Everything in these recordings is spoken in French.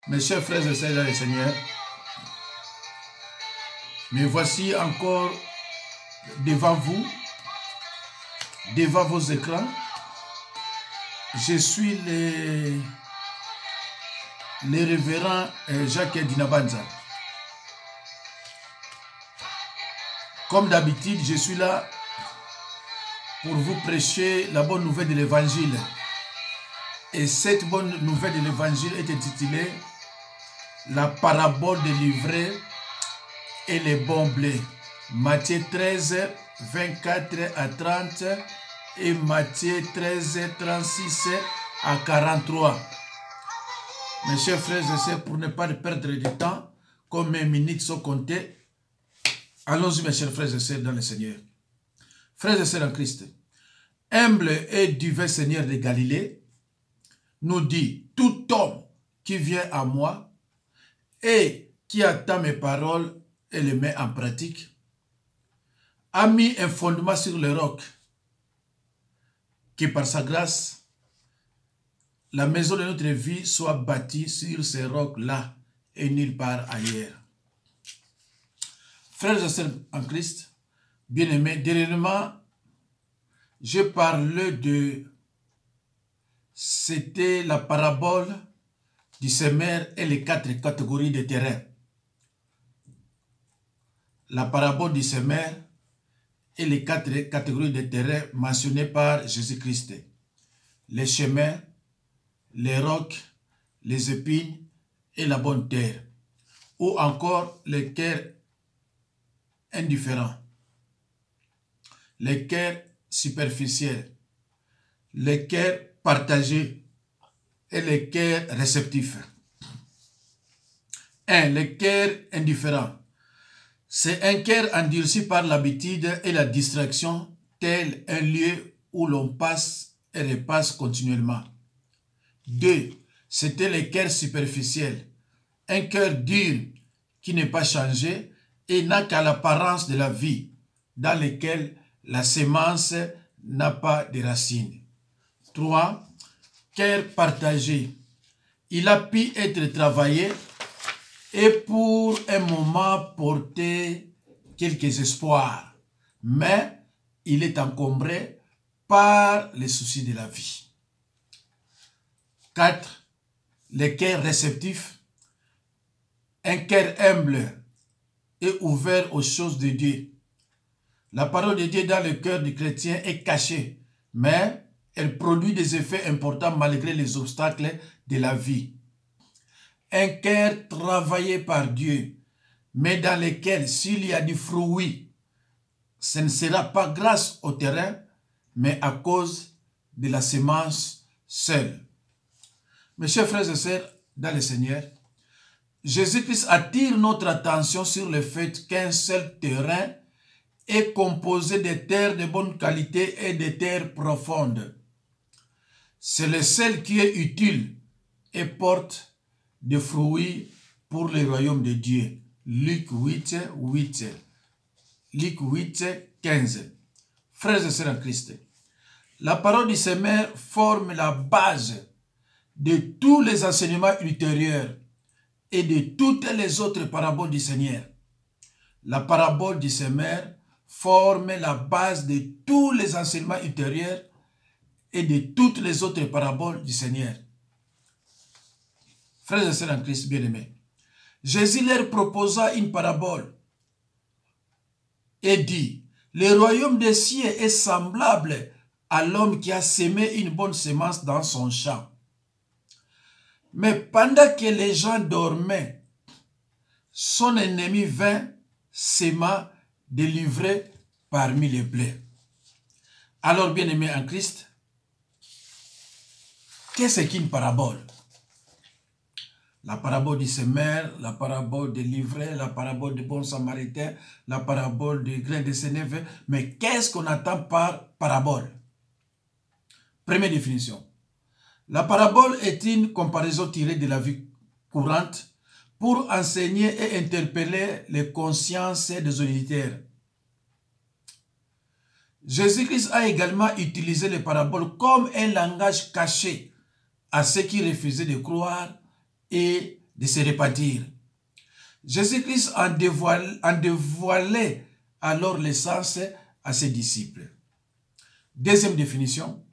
Mes chers frères et sœurs dans le Seigneur, me voici encore devant vous, devant vos écrans. Je suis le révérend Jacques Dinabanza. Comme d'habitude, je suis là pour vous prêcher la bonne nouvelle de l'Évangile. Et cette bonne nouvelle de l'Évangile est intitulée « La parabole de l'ivraie et les bons blés ». Matthieu 13, 24 à 30 et Matthieu 13, 36 à 43. Mes chers frères et sœurs, pour ne pas perdre du temps, comme mes minutes sont comptées, allons-y mes chers frères et sœurs dans le Seigneur. Frères et sœurs en Christ, humble et divin Seigneur de Galilée, nous dit, tout homme qui vient à moi et qui attend mes paroles et les met en pratique, a mis un fondement sur le roc, que par sa grâce, la maison de notre vie soit bâtie sur ces rocs-là et nulle part ailleurs. Frères et sœurs en Christ, bien-aimés, dernièrement, je parle de... C'était la parabole du semeur et les 4 catégories de terrain. La parabole du semeur et les 4 catégories de terrain mentionnées par Jésus-Christ. Les chemins, les rocs, les épines et la bonne terre. Ou encore les cœurs indifférents, les cœurs superficiels, les cœurs partagés et les cœurs réceptifs. 1. Les cœurs indifférents. C'est un cœur endurci par l'habitude et la distraction, tel un lieu où l'on passe et repasse continuellement. 2. C'était le cœur superficiel, un cœur dur qui n'est pas changé et n'a qu'à l'apparence de la vie, dans lequel la sémence n'a pas de racines. 3. Cœur partagé. Il a pu être travaillé et pour un moment porter quelques espoirs, mais il est encombré par les soucis de la vie. 4. Le cœur réceptif. Un cœur humble et ouvert aux choses de Dieu. La parole de Dieu dans le cœur du chrétien est cachée, mais elle produit des effets importants malgré les obstacles de la vie. Un cœur travaillé par Dieu, mais dans lequel s'il y a du fruit, ce ne sera pas grâce au terrain, mais à cause de la semence seule. Mes chers frères et sœurs dans le Seigneur, Jésus-Christ attire notre attention sur le fait qu'un seul terrain est composé de terres de bonne qualité et de terres profondes. C'est le seul qui est utile et porte des fruits pour le royaume de Dieu. Luc 8, 8. Luc 8, 15. Frères et sœurs en Christ, la parole du semeur forme la base de tous les enseignements ultérieurs et de toutes les autres paraboles du Seigneur. La parabole du semeur forme la base de tous les enseignements ultérieurs et de toutes les autres paraboles du Seigneur. Frères et sœurs en Christ bien-aimés, Jésus leur proposa une parabole et dit, le royaume des cieux est semblable à l'homme qui a semé une bonne semence dans son champ. Mais pendant que les gens dormaient, son ennemi vint, sema de l'ivraie parmi les blés. Alors, bien-aimés en Christ, qu'est-ce qu'une parabole? La parabole du semeur, la parabole de l'ivraie, la parabole du bon samaritain, la parabole du grain de sénévé. Mais qu'est-ce qu'on entend par parabole? Première définition. La parabole est une comparaison tirée de la vie courante pour enseigner et interpeller les consciences des auditeurs. Jésus-Christ a également utilisé les paraboles comme un langage caché à ceux qui refusaient de croire et de se repentir. Jésus-Christ en dévoilait alors l'essence à ses disciples. Deuxième définition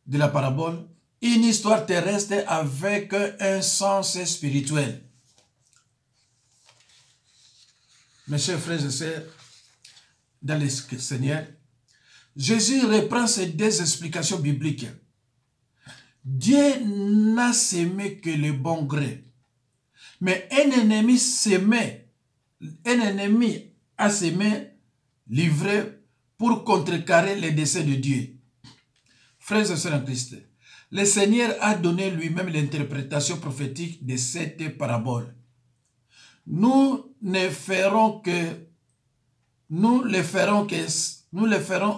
de la parabole, une histoire terrestre avec un sens spirituel. Mes chers frères et sœurs, dans le Seigneur, Jésus reprend ces deux explications bibliques. Dieu n'a semé que le bon gré. Mais un ennemi a semé, livré pour contrecarrer les desseins de Dieu. Frères et sœurs en Christ, le Seigneur a donné lui-même l'interprétation prophétique de cette parabole. Nous le ferons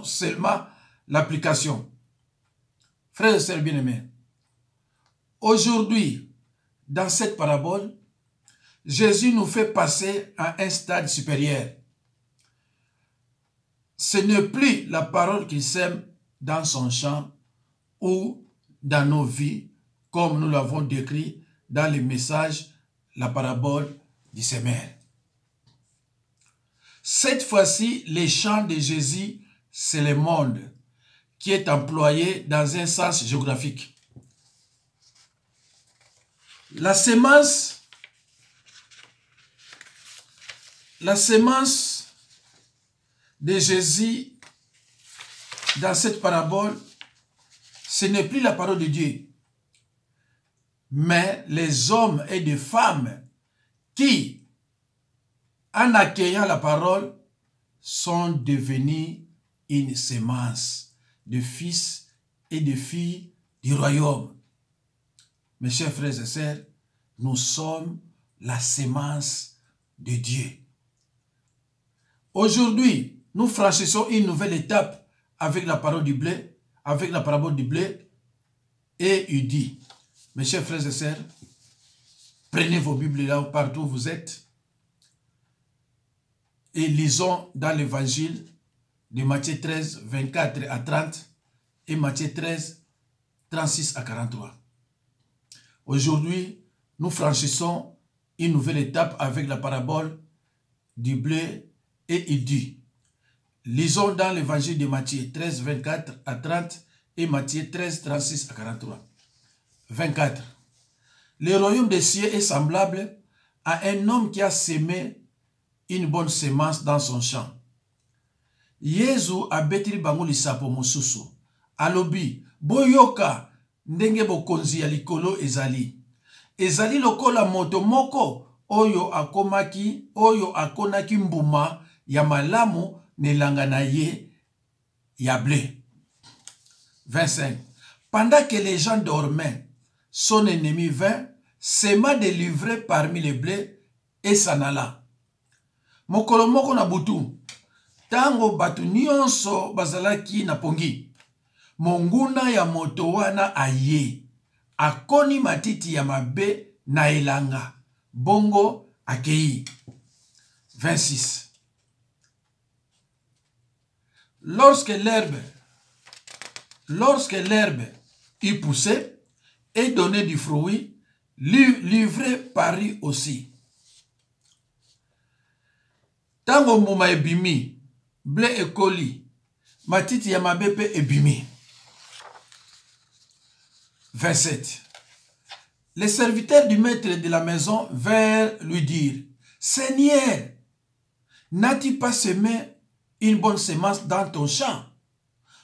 seulement l'application. Frères et sœurs bien-aimés, aujourd'hui, dans cette parabole, Jésus nous fait passer à un stade supérieur. Ce n'est plus la parole qu'il sème dans son champ ou dans nos vies, comme nous l'avons décrit dans le message, la parabole du semeur. Cette fois-ci, les champs de Jésus, c'est le monde qui est employé dans un sens géographique. La semence de Jésus dans cette parabole, ce n'est plus la parole de Dieu, mais les hommes et les femmes qui, en accueillant la parole, sont devenus une semence de fils et de filles du royaume. Mes chers frères et sœurs, nous sommes la semence de Dieu. Aujourd'hui, nous franchissons une nouvelle étape avec la parole du blé, avec la parabole du blé, et il dit, mes chers frères et sœurs, prenez vos Bibles là partout où vous êtes et lisons dans l'évangile de Matthieu 13, 24 à 30 et Matthieu 13, 36 à 43. Aujourd'hui, nous franchissons une nouvelle étape avec la parabole du blé et il dit, lisons dans l'évangile de Matthieu 13, 24 à 30 et Matthieu 13, 36 à 43. 24. Le royaume des cieux est semblable à un homme qui a semé une bonne semence dans son champ. Yesu abetili bango lisapo mosusu. Alobi, boyoka ndenge bokonzi ya likolo ezali. Ezali lokola moto moko oyo akonaki mbuma ya malamu nelanga na ye ya blé. 25. Pendant que les gens dormaient, son ennemi vint, sema des livrets parmi les blés et s'en alla. Mokolo moko na butu, tango batu nyonso bazalaki na pongi, monguna ya moto wana aye, akoni matiti ya mabe na elanga, bongo akei. 26. Lorsque l'herbe y poussait et donnait du fruit, l'ivraie parut aussi. Tango mbuma ebimi, blé ekoli, matiti ya mabe pe ebimi. 27. Les serviteurs du maître de la maison vinrent lui dire, Seigneur, n'as-tu pas semé une bonne semence dans ton champ?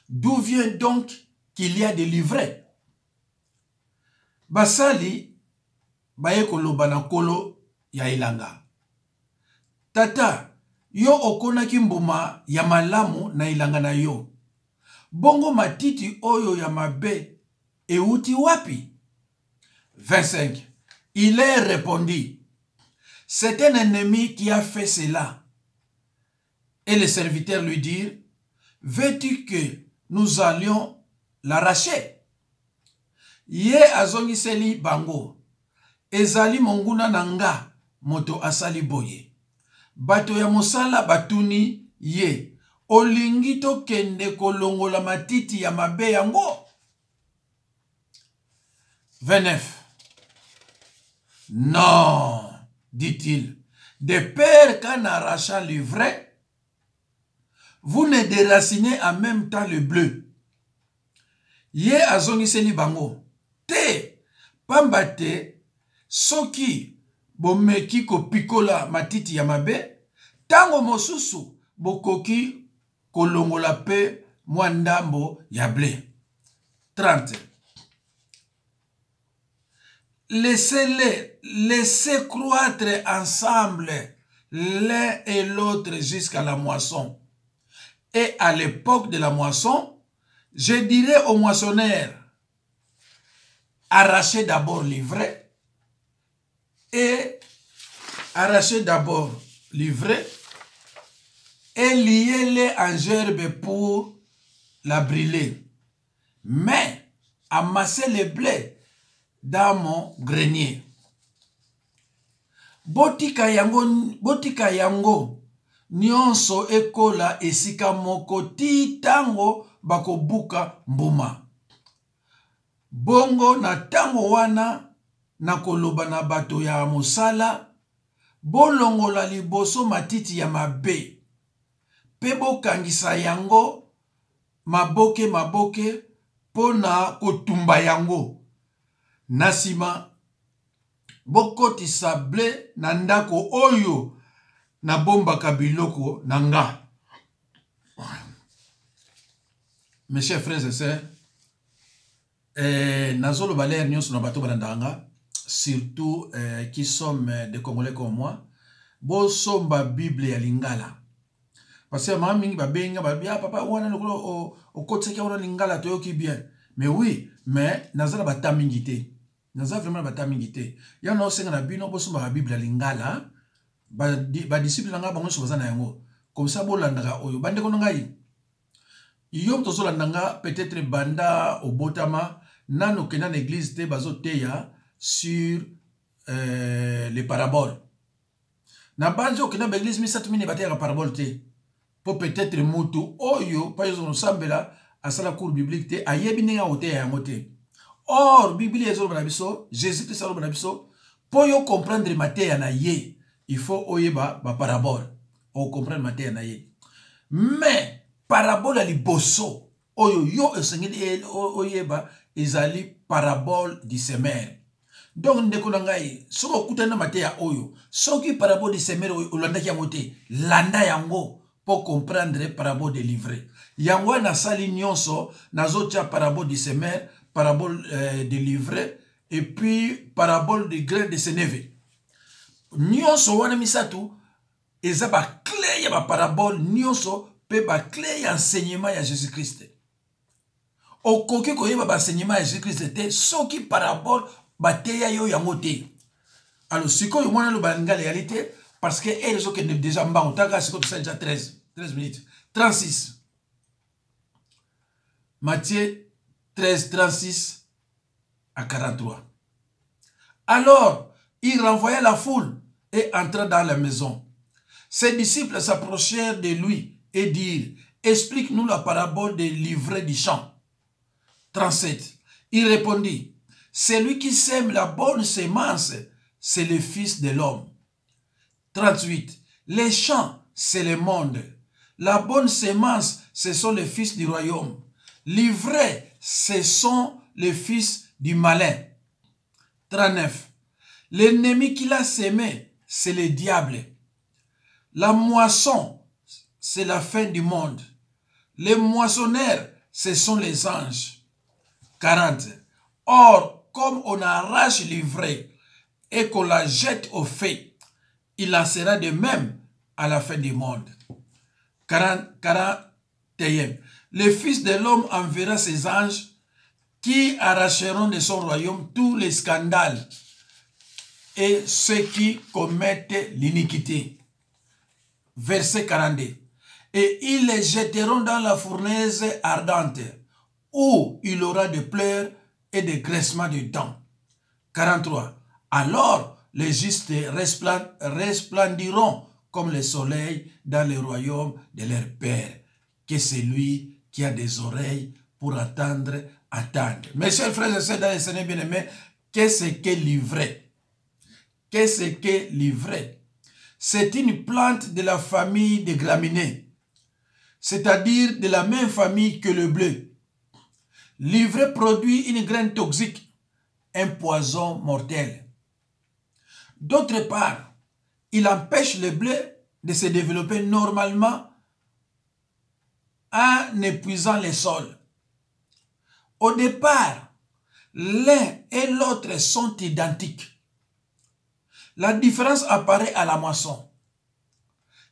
D'où vient donc qu'il y a des livrets? Basali bayekoloba na kolo ya ilanga. Tata, yo okonaki mbuma ya malamu na ilanga na yo. Bongo matiti oyo ya mabe euti wapi? 25. Il leur répondit, c'est un ennemi qui a fait cela. Et les serviteurs lui dirent, veux-tu que nous allions l'arracher? Ye azongiseli bango, ezali monguna nanga moto asali boye. Bato ya mosala batuni ye, olingi to kende kolongola matiti ya mabe yango. 29. Non, dit-il, de peur qu'en arrachant le vrai, vous ne déracinez en même temps le bleu. Ye azongiseli bango. Te, pamba te, soki bomeki kopikola matiti ya mabe, tango mosusu bokoki kolongola pe mwa ndambo ya blé. 30. Laissez croître ensemble l'un et l'autre jusqu'à la moisson. Et à l'époque de la moisson, je dirais aux moissonneurs, arrachez d'abord l'ivraie et liez-les en gerbe pour la brûler. Mais amassez le blé dans mon grenier. Botika yango nyonso ekola esika moko ti tango bakobuka mbuma. Bongo na tango wana na koloba na bato ya mosala, bolongola liboso matiti ya mabe, pe bokangisa yango maboke pona kotumba yango. Nasima bokotisa blé na ndako oyo na bomba kabiloko nanga. Mes chers frères et sœurs, nazolo baler nyonso na bato balandanga, surtout qui sommes des Congolais comme moi, bo somba Bible ya lingala. Parce que maman mingi babenga babia papa wana lokolo o kotseki wana lingala toyoki bien. Mais oui, mais nazala batamingité. Nazala vraiment batamingité. Ya no senga na bino bo somba Bible ya lingala. Ba disciple nga bango so bazana yango. Comme ça bo landaka oyo bande ko ngai. Yo to so landanga peut-être banda au botama nano kena l'église te bazo teya sur les paraboles. Na banjo kena l'église mi satu mine batera parabole te. Pour peut-être mutu oyo pa yo sambela asala cours biblique te ayebi ninga ote ya mote. Or Bible ezo bana biso, Jésus Christ bana biso, pour yo comprendre Matthieu na ye, il faut oyeba ba parabole. O comprendre Matthieu na ye. Mais parabole ali bosso oyo yo esengeli oyeba ezali parabole du semeur. Donc ndeko na ngai soko kutana Matthieu oyo, soki parabole du semeur oyo olanda ki yango te, landa yango pour comprendre parabole de livret. Yango na sali nyonso nazotia parabole du semeur, parabole de livret et puis parabole de grain de sénévé. Nyonso wana misatu eza ba clé ya ba parabole nyonso pe ba clé ya enseignement ya Jésus-Christ. Okoki koyeba ba enseignement ya Jésus-Christ te soki parabole bateya yo yango te. Alors sikoyo mwana lo balanga réalité parce que elles ont déjà mbango taka sikoyo ça déjà 13 minutes 36. Matthieu 13 36 à 43. Alors il renvoya la foule et entra dans la maison. Ses disciples s'approchèrent de lui et dirent, explique-nous la parabole des livrets du champ. 37. Il répondit, celui qui sème la bonne sémence, c'est le Fils de l'homme. 38. Les champs, c'est le monde. La bonne sémence, ce sont les fils du royaume. L'ivraie, ce sont les fils du malin. 39. L'ennemi qui l'a sémé, c'est le diable. La moisson, c'est la fin du monde. Les moissonneurs, ce sont les anges. 40. Or, comme on arrache l'ivraie et qu'on la jette au feu, il en sera de même à la fin du monde. 41. Le Fils de l'homme enverra ses anges qui arracheront de son royaume tous les scandales et ceux qui commettent l'iniquité. Verset 42. Et ils les jetteront dans la fournaise ardente, où il aura de pleurs et de graissements de dents. 43. Alors les justes resplendiront comme le soleil dans le royaume de leur Père. Que celui qui a des oreilles pour attendre. Mes chers frères et sœurs dans le Seigneur bien-aimé, qu'est-ce que l'ivraie? Qu'est-ce que l'ivraie? C'est une plante de la famille des graminées, c'est-à-dire de la même famille que le blé. L'ivraie produit une graine toxique, un poison mortel. D'autre part, il empêche le blé de se développer normalement en épuisant les sols. Au départ, l'un et l'autre sont identiques. La différence apparaît à la moisson.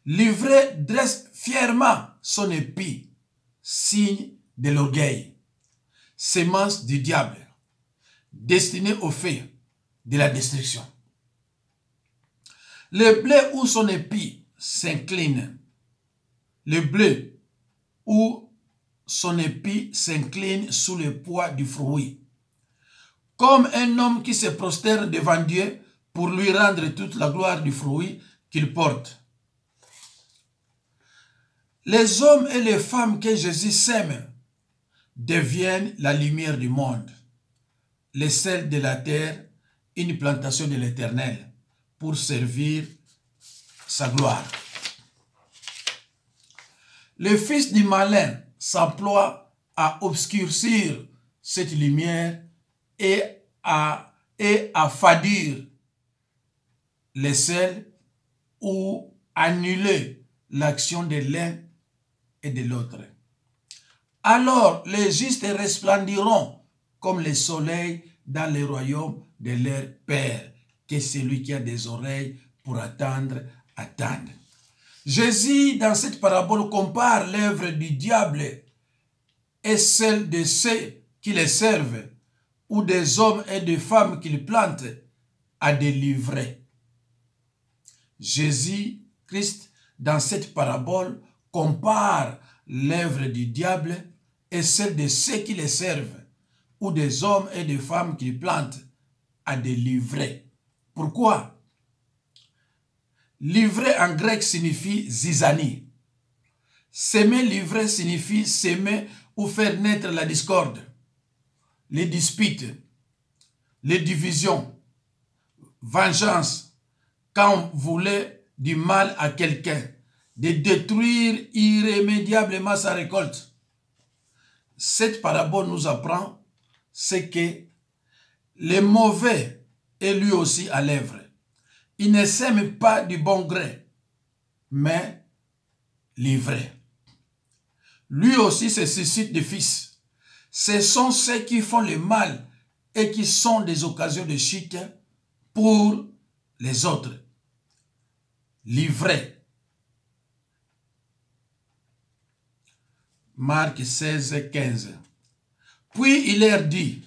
L'ivraie dresse fièrement son épi, signe de l'orgueil, sémence du diable, destinée au fait de la destruction. Le blé ou son épi s'incline. Le blé ou son épi s'incline sous le poids du fruit. Comme un homme qui se prosterne devant Dieu pour lui rendre toute la gloire du fruit qu'il porte. Les hommes et les femmes que Jésus sème deviennent la lumière du monde, les sels de la terre, une plantation de l'Éternel, pour servir sa gloire. Le fils du malin s'emploie à obscurcir cette lumière et à fadir les sels ou annuler l'action de l'un et de l'autre. Alors les justes resplendiront comme le soleil dans le royaume de leur Père, que celui qui a des oreilles pour attendre. Jésus, dans cette parabole, compare l'œuvre du diable et celle de ceux qui les servent, ou des hommes et des femmes qu'il plante, à des livrets. Jésus-Christ, dans cette parabole, compare l'œuvre du diable et celle de ceux qui les servent, ou des hommes et des femmes qu'il plante, à des livrets. Pourquoi? Livret en grec signifie zizanie. S'aimer livret signifie s'aimer ou faire naître la discorde, les disputes, les divisions, vengeance, quand on voulait du mal à quelqu'un, de détruire irrémédiablement sa récolte. Cette parabole nous apprend ce que le mauvais est lui aussi à l'œuvre. Il ne sème pas du bon gré, mais l'ivraie. Lui aussi se suscite des fils. Ce sont ceux qui font le mal et qui sont des occasions de chute pour les autres. L'ivraie. Marc 16, 15. Puis il leur dit,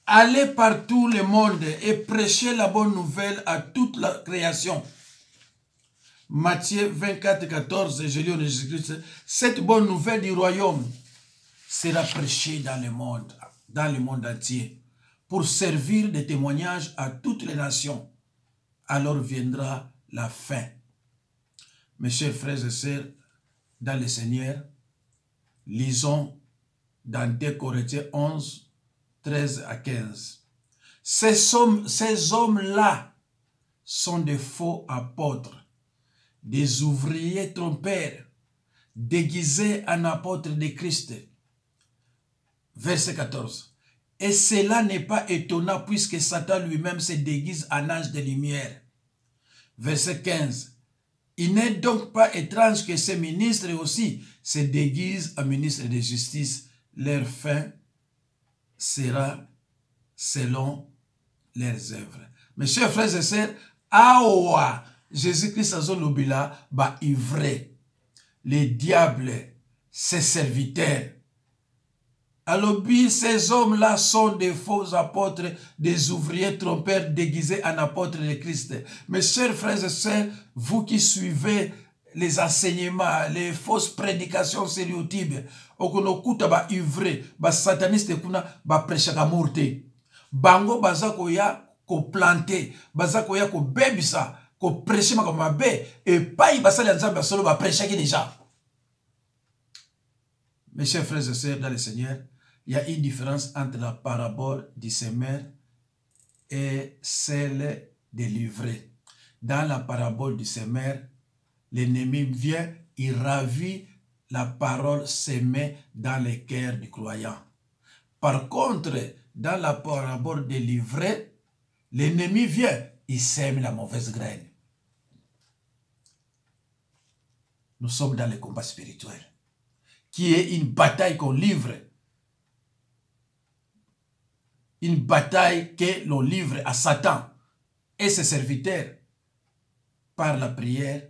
allez par tout le monde et prêchez la bonne nouvelle à toute la création. Matthieu 24, 14, je lis en Jésus-Christ, cette bonne nouvelle du royaume sera prêchée dans le monde entier, pour servir de témoignage à toutes les nations. Alors viendra la fin. Mes chers frères et sœurs, dans le Seigneur, lisons dans 2 Corinthiens 11, 13 à 15. Ces hommes-là sont des faux apôtres, des ouvriers trompeurs, déguisés en apôtres de Christ. Verset 14. Et cela n'est pas étonnant puisque Satan lui-même se déguise en ange de lumière. Verset 15. Il n'est donc pas étrange que ces ministres aussi se déguisent en ministres de justice. Leur fin sera selon leurs œuvres. Mes chers frères et sœurs, awa Jésus-Christ azolobila ba ivraie. Les diables, ses serviteurs. Alobi, ces hommes-là sont des faux apôtres, des ouvriers trompeurs déguisés en apôtres de Christ. Mes chers frères et sœurs, vous qui suivez les enseignements, les fausses prédications stéréotypes, okunokuta ba ivraie, ba sataniste kuna ba prêchaka morte. Bango bazako ya ko planter, bazako ya ko bebisa, ko prêcher makama be, et pas y basali nzambe solo ba prêcher déjà. Mes chers frères et sœurs dans le Seigneur, il y a une différence entre la parabole du semeur et celle des livrets. Dans la parabole du semeur, l'ennemi vient, il ravit la parole semée dans les cœurs du croyant. Par contre, dans la parabole des livrets, l'ennemi vient, il sème la mauvaise graine. Nous sommes dans le combat spirituel, qui est une bataille qu'on livre. Une bataille que l'on livre à Satan et ses serviteurs par la prière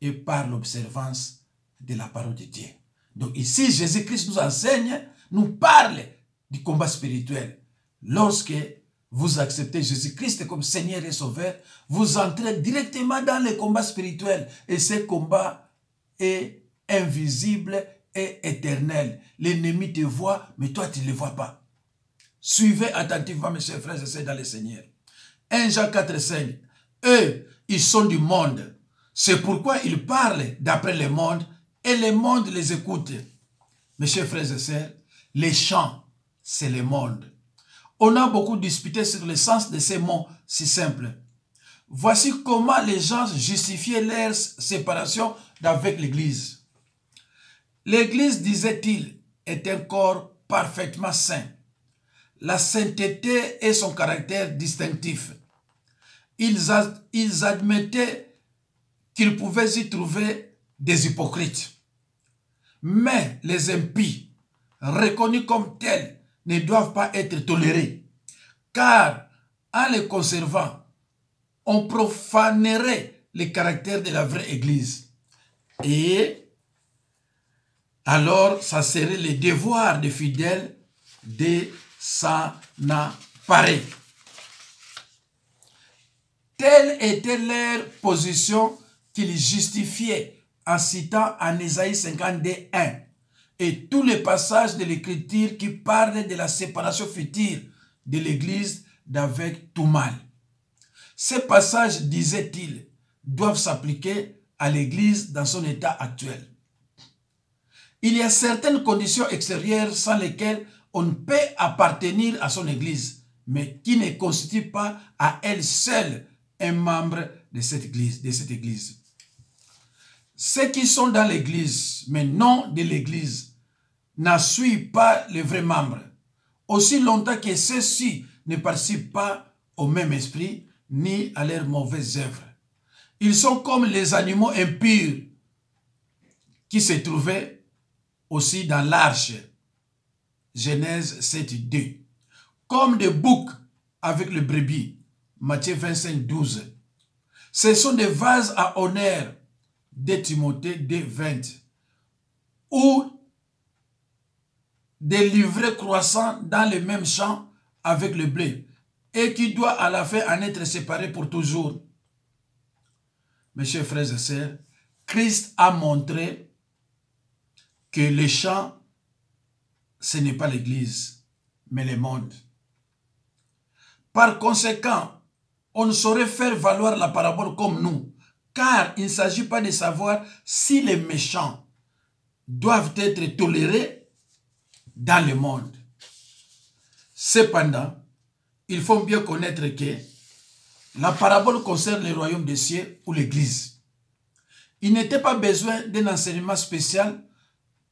et par l'observance de la parole de Dieu. Donc ici, Jésus-Christ nous enseigne, nous parle du combat spirituel. Lorsque vous acceptez Jésus-Christ comme Seigneur et Sauveur, vous entrez directement dans le combat spirituel. Et ce combat est invisible et éternel. L'ennemi te voit, mais toi tu ne le vois pas. Suivez attentivement, mes chers frères et sœurs dans le Seigneur. 1 Jean 4, 5. Eux, ils sont du monde. C'est pourquoi ils parlent d'après le monde et le monde les écoute. Mes chers frères et sœurs, les chants, c'est le monde. On a beaucoup discuté sur le sens de ces mots si simples. Voici comment les gens justifiaient leur séparation d'avec l'Église. L'Église, disait-il, est un corps parfaitement saint. La sainteté est son caractère distinctif. Ils admettaient qu'il pouvait y trouver des hypocrites. Mais les impies, reconnus comme tels, ne doivent pas être tolérés. Car, en les conservant, on profanerait le caractère de la vraie Église. Et alors, ça serait le devoir des fidèles de s'en emparer. Telle était leur position qu'ils justifiaient en citant en Ésaïe 52:1 et tous les passages de l'Écriture qui parlent de la séparation future de l'Église d'avec tout mal. Ces passages, disait-il, doivent s'appliquer à l'Église dans son état actuel. Il y a certaines conditions extérieures sans lesquelles on ne peut appartenir à son Église, mais qui ne constituent pas à elle seule un membre de cette Église. Ceux qui sont dans l'Église, mais non de l'Église, n'en suivent pas les vrais membres, aussi longtemps que ceux-ci ne participent pas au même esprit, ni à leurs mauvaises œuvres. Ils sont comme les animaux impurs qui se trouvaient aussi dans l'arche. Genèse 7:2. Comme des boucs avec le brebis. Matthieu 25:12. Ce sont des vases à honneur. 2 Timothée 2:20. Ou des livrets croissants dans le même champ avec le blé et qui doit à la fin en être séparé pour toujours. Mes chers frères et sœurs, Christ a montré que le champ, ce n'est pas l'Église, mais le monde. Par conséquent, on ne saurait faire valoir la parabole comme nous, car il ne s'agit pas de savoir si les méchants doivent être tolérés dans le monde. Cependant, il faut bien connaître que la parabole concerne le royaume des cieux ou l'Église. Il n'était pas besoin d'un enseignement spécial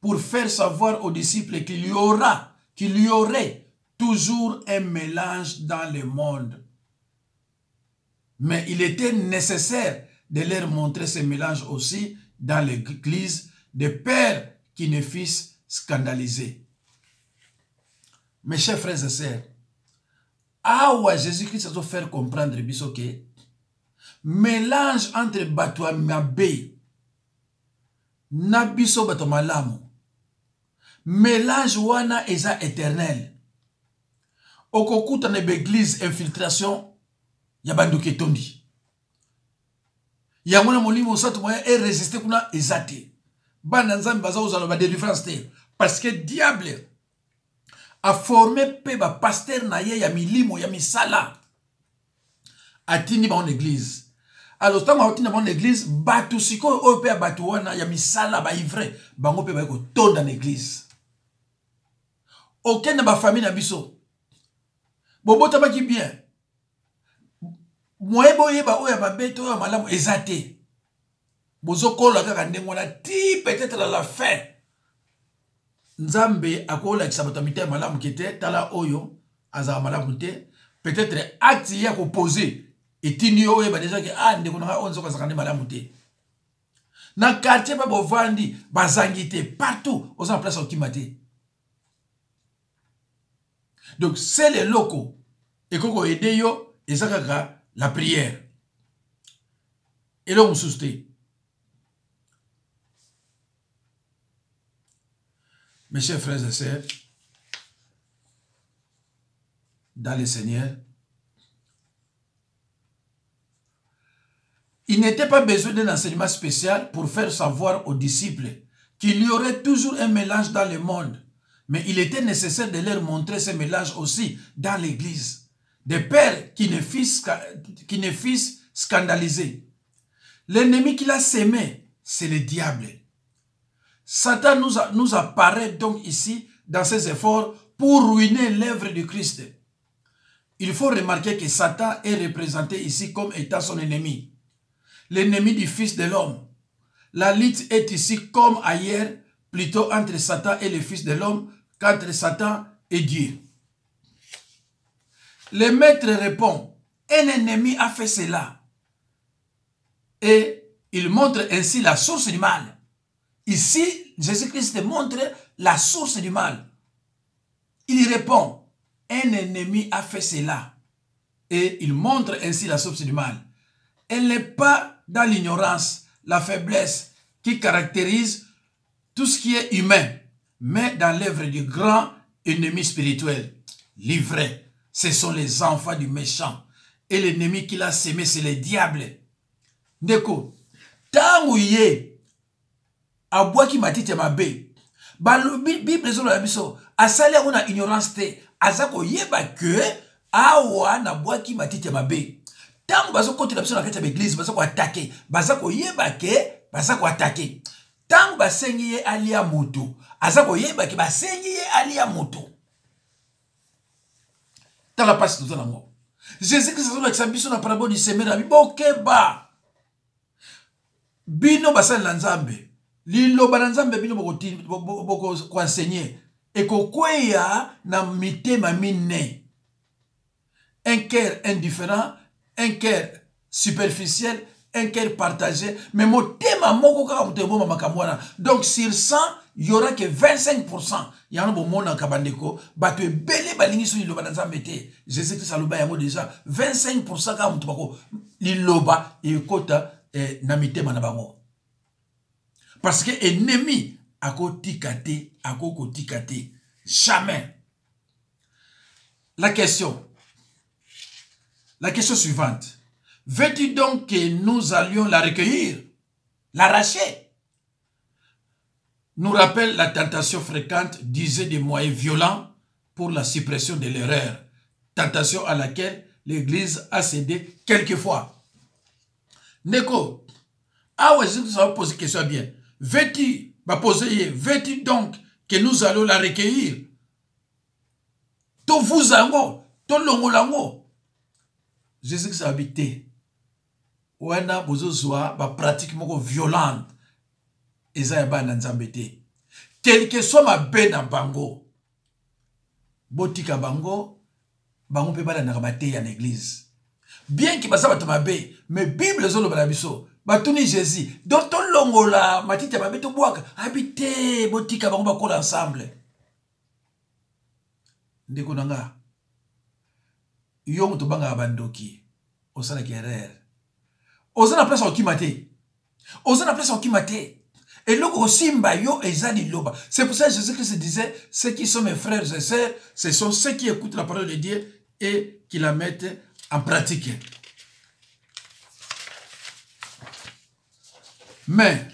pour faire savoir aux disciples qu'il y aurait toujours un mélange dans le monde. Mais il était nécessaire de leur montrer ce mélange aussi dans l'Église, de peur qu'ils ne fissent scandaliser. Mes chers frères et sœurs, Jésus-Christ a fait comprendre que mélange entre Batouan Mabe na biso bato malamu, mélange wana eza éternel. Okokuta na l'église infiltration ya banduki tondi. Yangona molimo sato moya et résister kuna ezate. Bana nzambe baza ozala ba délivrance te parce que diable a formé pe ba pasteur na ye ya milimo ya misala. Atini ba en église. Alors tant que dans l'église, batu siko o pe batu wana ya misala ba ivre, bango pe ba ko to dans l'église. aucun de ma famille n'a biso. Bobo tabaki bien. Moi boye ba oya ba beto ya malamu ezate. Bozo kola kaka ndengona ti peut-être à la fin. Nzambe akola kisabatamite malamu kete tala oyo azama malamu te. Peut-être acte ya ko poser etini oyo ba déjà que ndekona onzo ka sakane malamu te. Na quartier pa bovandi bazangite partout aux en place au kimate. Donc c'est les locaux et koko aider yo ezakaka la prière. Et là on soustait. Mes chers frères et sœurs, dans le Seigneur, il n'était pas besoin d'un enseignement spécial pour faire savoir aux disciples qu'il y aurait toujours un mélange dans le monde. Mais il était nécessaire de leur montrer ce mélange aussi dans l'Église. Des pères qui ne fissent scandaliser. L'ennemi qu'il a sémé, c'est le diable. Satan nous apparaît donc ici dans ses efforts pour ruiner l'œuvre du Christ. Il faut remarquer que Satan est représenté ici comme étant son ennemi. L'ennemi du Fils de l'homme. La lutte est ici comme ailleurs, plutôt entre Satan et le Fils de l'homme qu'entre Satan et Dieu. Le maître répond, un ennemi a fait cela. Et il montre ainsi la source du mal. Ici, Jésus-Christ montre la source du mal. Il répond, un ennemi a fait cela. Et il montre ainsi la source du mal. Elle n'est pas dans l'ignorance, la faiblesse qui caractérise tout ce qui est humain, mais dans l'œuvre du grand ennemi spirituel. Livré, ce sont les enfants du méchant. Et l'ennemi qu'il a sémé, c'est le diable. Ndeko, tangouye, abouaki matite mabe, Bible zolo la biso, asale una ignorance te, azako yeba que, awa na boaki matite mabe. Tant bazo kote la biso na kati ya l'église, bazako attaquer, bazako yeba ke, bazako attaquer. Tant basengi ye alia moto, azako yeba ke basengi ye alia moto. Tant la passe tout en Jésus Christ a dit que la parabole du semeur a bokeba. Bino basal lanzambe. Lilo banzambe bino boko enseigner. Et kokweya na mitema mine. Un cœur indifférent, un cœur superficiel, un cœur partagé. Mais mon thème moko kaka mutebo makamwana. Donc sur 100, il y aura que 25%. Il y en a beaucoup de kabandeko. Bato ebele balingi sur liloba nzambe te. Jésus Christ aloba yango déjà 25% kaka mutubako liloba ekota na mitema na bango. Parce que ennemi akotikate, akokotikate. Jamais. La question suivante. Veux-tu donc que nous allions la recueillir, l'arracher? Nous rappelle la tentation fréquente d'user des moyens violents pour la suppression de l'erreur. Tentation à laquelle l'Église a cédé quelquefois. Neko, je vais poser une question bien. Veux-tu donc que nous allons la recueillir? To vous ango, to longolango. Jésus qui habité. Ouana bozozwa ba pratique moko violente. Eza ba nanzambete. Quel que soit ma bena bango. Botika bango, bango pe bala na kabate ya l'église. Bien que basa batamabe, mais Bible zolo bala biso. Batuni Jésus. Donc ton longola matite mabe to boaka. Habité botika bango bakola ensemble. Ndeko nanga. Yo muto banga abandoki. Osala guerre. Osana place au kimate. Osana place au kimate. Et là aussi mbayo ezali loba. C'est pour ça que Jésus-Christ disait, ceux qui sont mes frères et sœurs, ce sont ceux qui écoutent la parole de Dieu et qui la mettent en pratique. Mais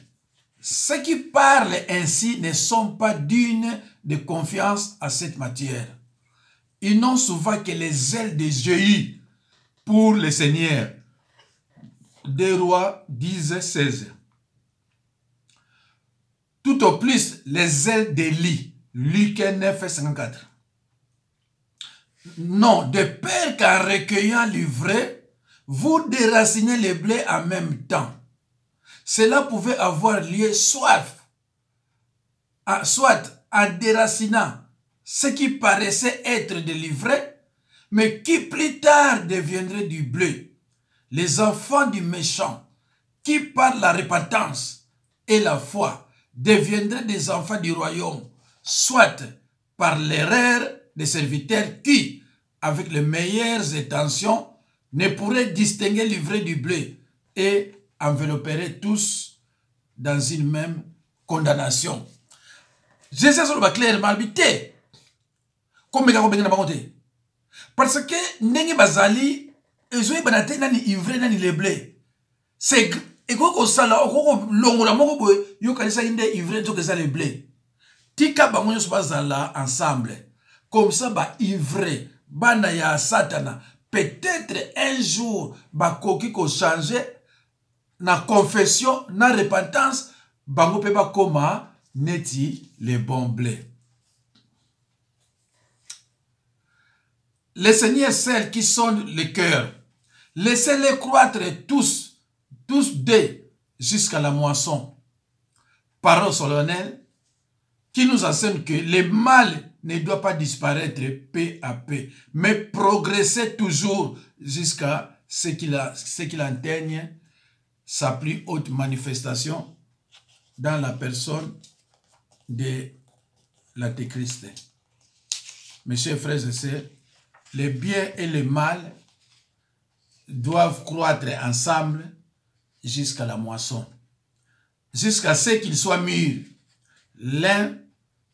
ceux qui parlent ainsi ne sont pas dignes de confiance à cette matière. Ils n'ont souvent que les ailes de Jéhu pour le Seigneur. 2 Rois 10-16. Tout au plus les ailes d'Élie. Luc 9-54. Non, de peur qu'en recueillant l'ivraie, vous déracinez les blés en même temps. Cela pouvait avoir lieu soit en déracinant ce qui paraissait être de l'ivraie, mais qui plus tard deviendrait du blé. Les enfants du méchant, qui par la repentance et la foi deviendraient des enfants du royaume, soit par l'erreur des serviteurs qui, avec les meilleures intentions, ne pourraient distinguer l'ivraie du blé et envelopperaient tous dans une même condamnation. Jésus va clairement habité. Comme parce que n'engue bazali ezoyi banate nani ivraie nani le blé. C'est ekoko sala okoko longola moko boye yo kanisa inde ivraie to que ça le blé. Tika bango nyonso bazala ensemble. Comme ça ba ivraie bana ya satana. Peut-être un jour ba koki ko changer na confession na repentance bango pe ba koma neti les bons blés. Les seigneurs celles qui sont le cœur, laissez-les croître tous deux jusqu'à la moisson. Parole solennelle qui nous enseigne que le mal ne doit pas disparaître peu à peu, mais progresser toujours jusqu'à ce qu'il atteigne sa plus haute manifestation dans la personne de l'Antéchrist. Mes chers frères et sœurs, le bien et le mal doivent croître ensemble jusqu'à la moisson, jusqu'à ce qu'ils soient mûrs, l'un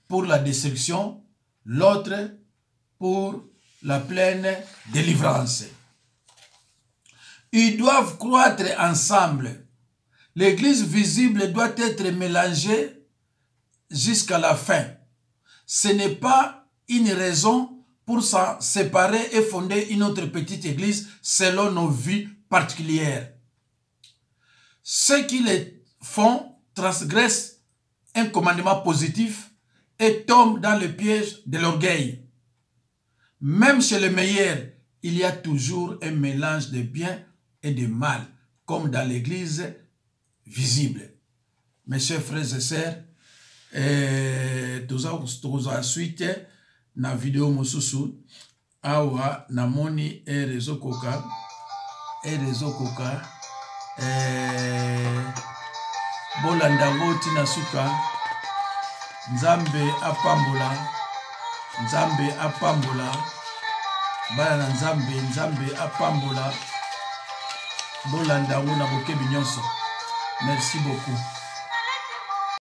pour la destruction, l'autre pour la pleine délivrance. Ils doivent croître ensemble. L'église visible doit être mélangée jusqu'à la fin. Ce n'est pas une raison pour s'en séparer et fonder une autre petite église selon nos vies particulières. Ceux qui les font transgressent un commandement positif et tombent dans le piège de l'orgueil. Même chez les meilleurs, il y a toujours un mélange de bien et de mal, comme dans l'église visible. Mes chers frères et sœurs, tous ensuite na vidéo mosusu awa namoni rezo koka bolandango tina suka nzambe apambola bana na nzambe apambola bolandango na bokebi nyonso. Merci beaucoup.